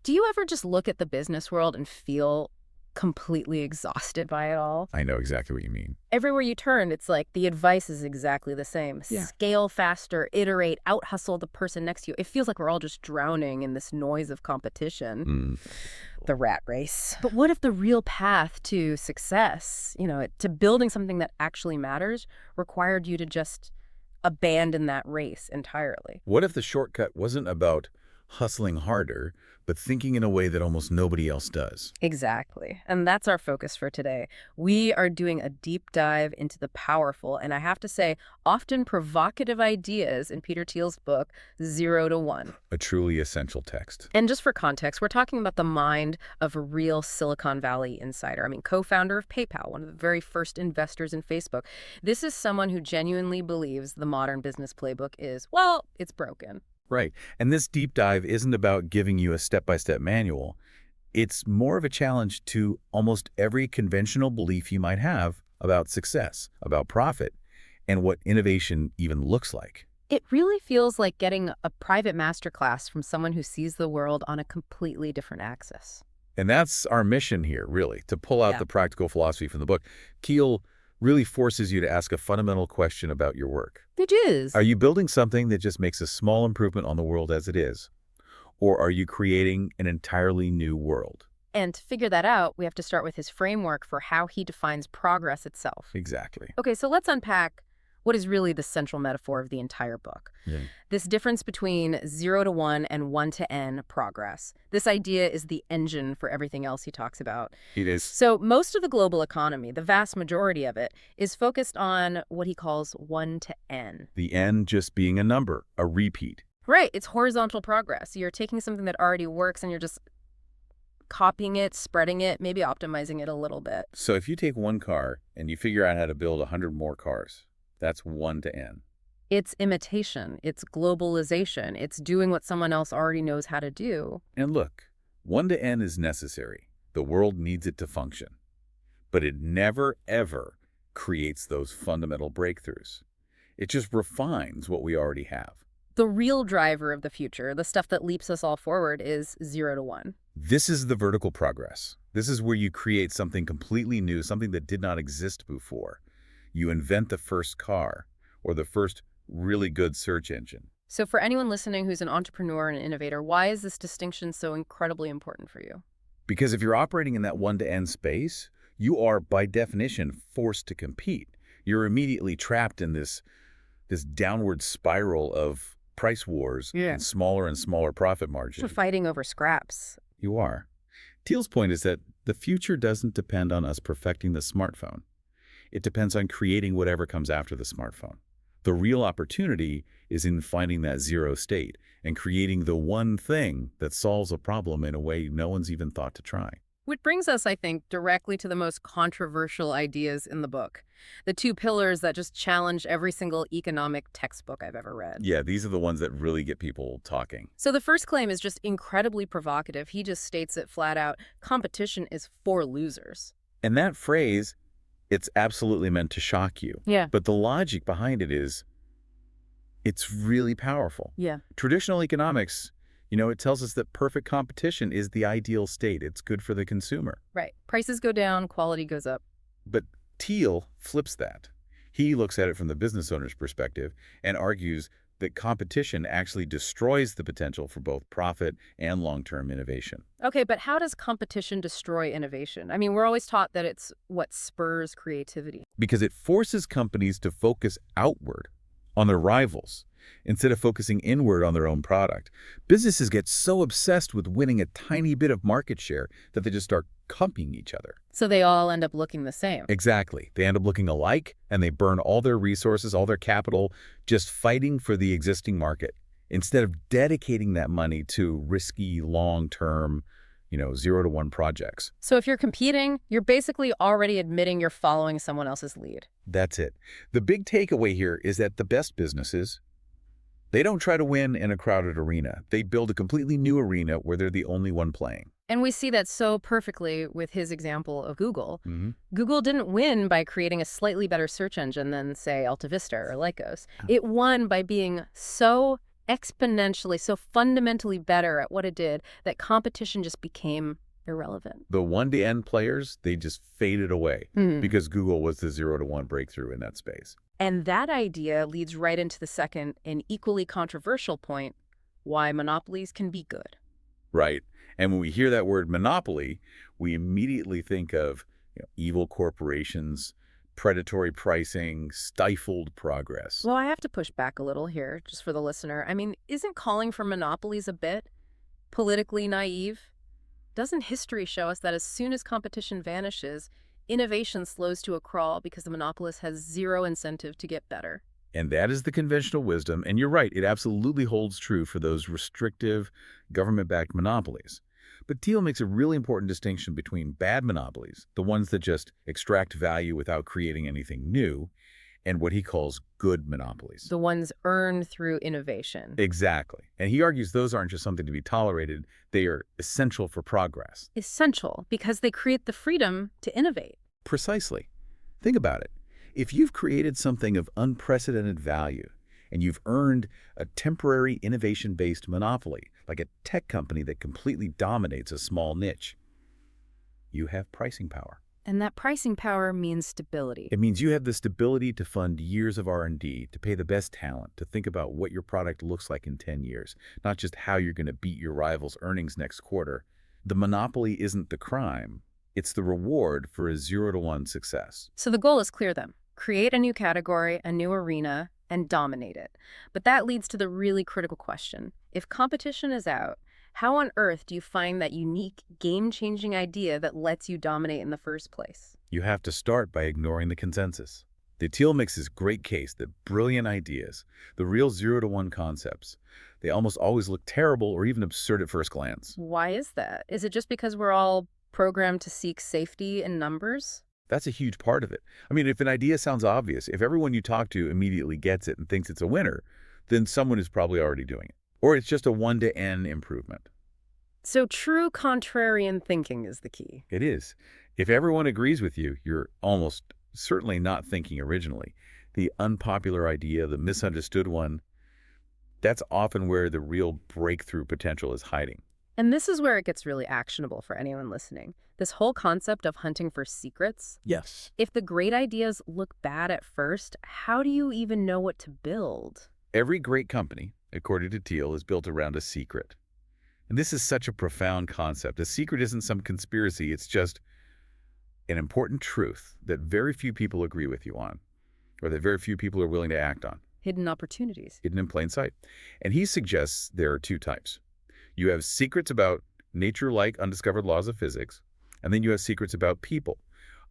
Do you ever just look at the business world and feel completely exhausted by it all? I know exactly what you mean. Everywhere you turn, it's like the advice is exactly the same. Yeah. Scale faster, iterate, out-hustle the person next to you. It feels like we're all just drowning in this noise of competition. The rat race. But what if the real path to success, to building something that actually matters, required you to just abandon that race entirely? What if the shortcut wasn't about hustling harder, but thinking in a way that almost nobody else does? Exactly. And that's our focus for today. We are doing a deep dive into the powerful, and I have to say, often provocative ideas in Peter Thiel's book, 0 to 1. A truly essential text. And just for context, we're talking about the mind of a real Silicon Valley insider. I mean, co-founder of PayPal, one of the very first investors in Facebook. This is someone who genuinely believes the modern business playbook is, well, it's broken. Right. And this deep dive isn't about giving you a step-by-step manual. It's more of a challenge to almost every conventional belief you might have about success, about profit, and what innovation even looks like. It really feels like getting a private masterclass from someone who sees the world on a completely different axis. And that's our mission here, really, to pull out Yeah. the practical philosophy from the book. Thiel really forces you to ask a fundamental question about your work. Which is? Are you building something that just makes a small improvement on the world as it is? Or are you creating an entirely new world? And to figure that out, we have to start with his framework for how he defines progress itself. Exactly. Okay, so let's unpack what is really the central metaphor of the entire book. Yeah. This difference between 0 to 1 and 1 to n progress. This idea is the engine for everything else he talks about. It is. So most of the global economy, the vast majority of it, is focused on what he calls 1 to n. The n just being a number, a repeat. Right, it's horizontal progress. You're taking something that already works and you're just copying it, spreading it, maybe optimizing it a little bit. So if you take one car and you figure out how to build 100 more cars, that's 1 to n. It's imitation, it's globalization, it's doing what someone else already knows how to do. And look, 1 to n is necessary. The world needs it to function. But it never, ever creates those fundamental breakthroughs. It just refines what we already have. The real driver of the future, the stuff that leaps us all forward, is 0 to 1. This is the vertical progress. This is where you create something completely new, something that did not exist before. You invent the first car or the first really good search engine. So for anyone listening who's an entrepreneur and an innovator, why is this distinction so incredibly important for you? Because if you're operating in that 1 to n space, you are, by definition, forced to compete. You're immediately trapped in this downward spiral of price wars and smaller profit margins. So fighting over scraps. You are. Thiel's point is that the future doesn't depend on us perfecting the smartphone. It depends on creating whatever comes after the smartphone. The real opportunity is in finding that zero state and creating the one thing that solves a problem in a way no one's even thought to try. Which brings us, I think, directly to the most controversial ideas in the book. The two pillars that just challenge every single economic textbook I've ever read. Yeah, these are the ones that really get people talking. So the first claim is just incredibly provocative. He just states it flat out, competition is for losers. And that phrase, it's absolutely meant to shock you. Yeah. But the logic behind it is, it's really powerful. Yeah. Traditional economics, it tells us that perfect competition is the ideal state. It's good for the consumer. Right. Prices go down, quality goes up. But Thiel flips that. He looks at it from the business owner's perspective and argues that competition actually destroys the potential for both profit and long-term innovation. Okay, but how does competition destroy innovation? I mean, we're always taught that it's what spurs creativity. Because it forces companies to focus outward on their rivals instead of focusing inward on their own product. Businesses get so obsessed with winning a tiny bit of market share that they just start copying each other. So they all end up looking the same. Exactly. They end up looking alike, and they burn all their resources, all their capital, just fighting for the existing market instead of dedicating that money to risky, long-term, 0 to 1 projects. So if you're competing, you're basically already admitting you're following someone else's lead. That's it. The big takeaway here is that the best businesses, they don't try to win in a crowded arena. They build a completely new arena where they're the only one playing. And we see that so perfectly with his example of Google. Google didn't win by creating a slightly better search engine than, say, Alta Vista or Lycos. It won by being so exponentially, so fundamentally better at what it did that competition just became irrelevant. The one-to-N players, they just faded away because Google was the 0-to-1 breakthrough in that space. And that idea leads right into the second and equally controversial point, why monopolies can be good. Right. And when we hear that word monopoly, we immediately think of evil corporations, predatory pricing, stifled progress. Well, I have to push back a little here, just for the listener. I mean, isn't calling for monopolies a bit politically naive? Doesn't history show us that as soon as competition vanishes, innovation slows to a crawl because the monopolist has zero incentive to get better? And that is the conventional wisdom. And you're right, it absolutely holds true for those restrictive, government-backed monopolies. But Thiel makes a really important distinction between bad monopolies, the ones that just extract value without creating anything new, and what he calls good monopolies. The ones earned through innovation. Exactly. And he argues those aren't just something to be tolerated, they are essential for progress. Essential, because they create the freedom to innovate. Precisely. Think about it. If you've created something of unprecedented value, and you've earned a temporary innovation-based monopoly, like a tech company that completely dominates a small niche, you have pricing power. And that pricing power means stability. It means you have the stability to fund years of R&D, to pay the best talent, to think about what your product looks like in 10 years, not just how you're going to beat your rival's earnings next quarter. The monopoly isn't the crime. It's the reward for a 0-to-1 success. So the goal is clear then. Create a new category, a new arena, and dominate it. But that leads to the really critical question. If competition is out, how on earth do you find that unique, game-changing idea that lets you dominate in the first place? You have to start by ignoring the consensus. Thiel makes this great case that brilliant ideas, the real 0-to-1 concepts, they almost always look terrible or even absurd at first glance. Why is that? Is it just because we're all programmed to seek safety in numbers? That's a huge part of it. I mean, if an idea sounds obvious, if everyone you talk to immediately gets it and thinks it's a winner, then someone is probably already doing it. Or it's just a 1-to-N improvement. So true contrarian thinking is the key. It is. If everyone agrees with you, you're almost certainly not thinking originally. The unpopular idea, the misunderstood one, that's often where the real breakthrough potential is hiding. And this is where it gets really actionable for anyone listening. This whole concept of hunting for secrets. Yes. If the great ideas look bad at first, how do you even know what to build? Every great company, according to Thiel, is built around a secret. And this is such a profound concept. A secret isn't some conspiracy. It's just an important truth that very few people agree with you on, or that very few people are willing to act on. Hidden opportunities. Hidden in plain sight. And he suggests there are two types. You have secrets about nature-like undiscovered laws of physics, and then you have secrets about people,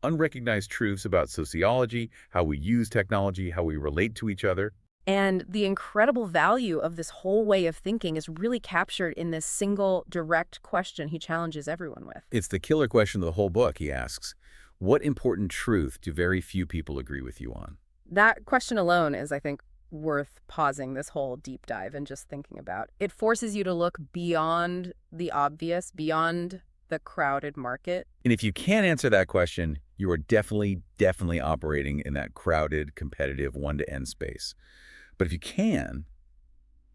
unrecognized truths about sociology, how we use technology, how we relate to each other. And the incredible value of this whole way of thinking is really captured in this single, direct question he challenges everyone with. It's the killer question of the whole book, he asks. What important truth do very few people agree with you on? That question alone is, I think, worth pausing this whole deep dive and just thinking about. It forces you to look beyond the obvious, beyond the crowded market. And if you can't answer that question, you are definitely operating in that crowded, competitive 1-to-N space. But if you can,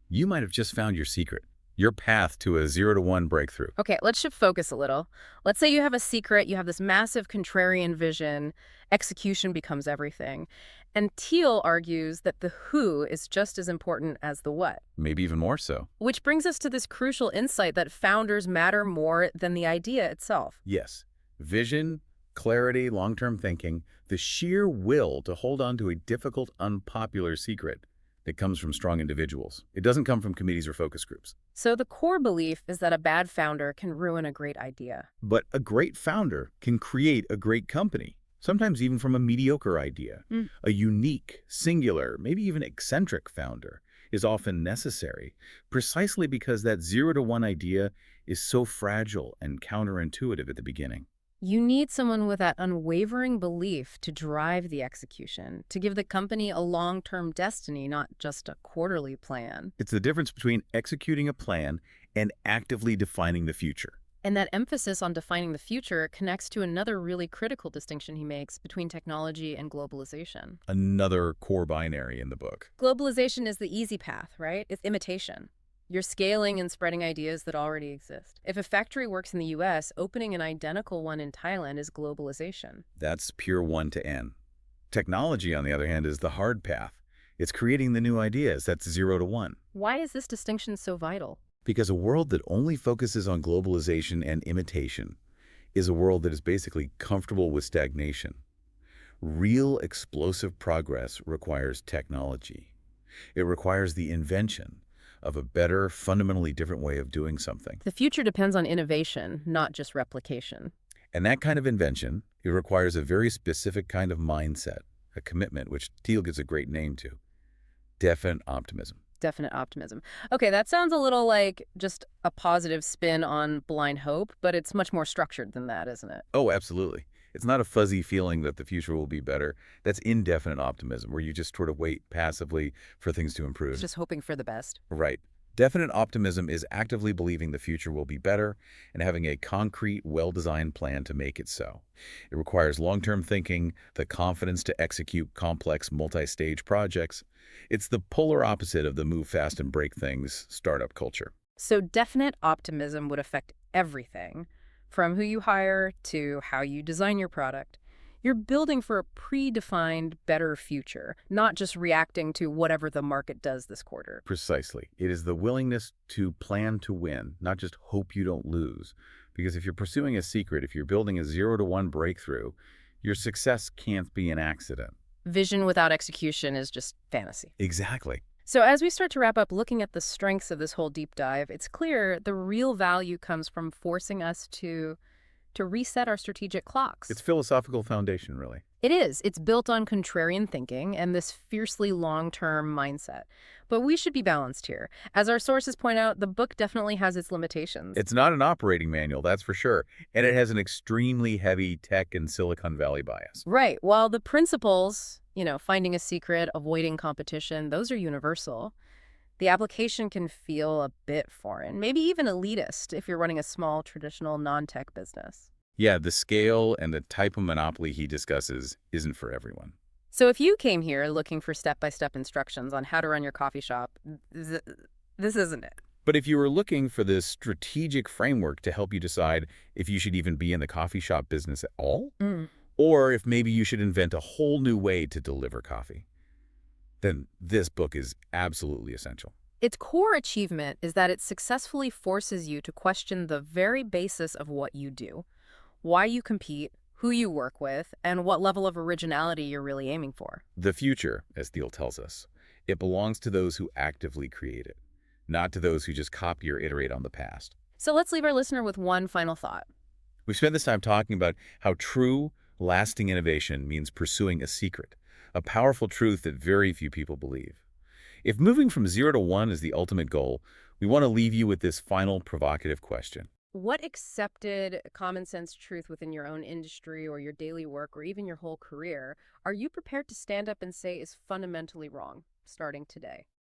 you might have just found your secret, your path to a 0-to-1 breakthrough. Okay, let's shift focus a little. Let's say you have a secret, you have this massive contrarian vision, execution becomes everything. And Thiel argues that the who is just as important as the what. Maybe even more so. Which brings us to this crucial insight that founders matter more than the idea itself. Yes. Vision, clarity, long-term thinking, the sheer will to hold on to a difficult, unpopular secret that comes from strong individuals. It doesn't come from committees or focus groups. So the core belief is that a bad founder can ruin a great idea. But a great founder can create a great company, sometimes even from a mediocre idea. A unique, singular, maybe even eccentric founder is often necessary, precisely because that 0-to-1 idea is so fragile and counterintuitive at the beginning. You need someone with that unwavering belief to drive the execution, to give the company a long-term destiny, not just a quarterly plan. It's the difference between executing a plan and actively defining the future. And that emphasis on defining the future connects to another really critical distinction he makes between technology and globalization. Another core binary in the book. Globalization is the easy path, right? It's imitation. You're scaling and spreading ideas that already exist. If a factory works in the US, opening an identical one in Thailand is globalization. That's pure 1 to N. Technology, on the other hand, is the hard path. It's creating the new ideas. That's 0 to 1. Why is this distinction so vital? Because a world that only focuses on globalization and imitation is a world that is basically comfortable with stagnation. Real explosive progress requires technology. It requires the invention of a better, fundamentally different way of doing something. The future depends on innovation, not just replication. And that kind of invention, it requires a very specific kind of mindset, a commitment, which Thiel gives a great name to: definite optimism. Definite optimism. Okay, that sounds a little like just a positive spin on blind hope, but it's much more structured than that, isn't it? Oh, absolutely. It's not a fuzzy feeling that the future will be better. That's indefinite optimism, where you just sort of wait passively for things to improve. It's just hoping for the best. Right. Definite optimism is actively believing the future will be better and having a concrete, well-designed plan to make it so. It requires long-term thinking, the confidence to execute complex, multi-stage projects. It's the polar opposite of the move fast and break things startup culture. So definite optimism would affect everything, from who you hire to how you design your product. You're building for a predefined, better future, not just reacting to whatever the market does this quarter. Precisely. It is the willingness to plan to win, not just hope you don't lose. Because if you're pursuing a secret, if you're building a 0 to 1 breakthrough, your success can't be an accident. Vision without execution is just fantasy. Exactly. So as we start to wrap up looking at the strengths of this whole deep dive, it's clear the real value comes from forcing us to reset our strategic clocks. It's philosophical foundation, really. It is. It's built on contrarian thinking and this fiercely long-term mindset. But we should be balanced here. As our sources point out, the book definitely has its limitations. It's not an operating manual, that's for sure. And it has an extremely heavy tech and Silicon Valley bias. Right. While the principles, finding a secret, avoiding competition, those are universal. The application can feel a bit foreign, maybe even elitist if you're running a small, traditional, non-tech business. Yeah, the scale and the type of monopoly he discusses isn't for everyone. So if you came here looking for step-by-step instructions on how to run your coffee shop, this isn't it. But if you were looking for this strategic framework to help you decide if you should even be in the coffee shop business at all, or if maybe you should invent a whole new way to deliver coffee, then this book is absolutely essential. Its core achievement is that it successfully forces you to question the very basis of what you do, why you compete, who you work with, and what level of originality you're really aiming for. The future, as Thiel tells us, it belongs to those who actively create it, not to those who just copy or iterate on the past. So let's leave our listener with one final thought. We've spent this time talking about how true, lasting innovation means pursuing a secret, a powerful truth that very few people believe. If moving from 0 to 1 is the ultimate goal, we want to leave you with this final provocative question. What accepted common sense truth within your own industry or your daily work or even your whole career are you prepared to stand up and say is fundamentally wrong starting today?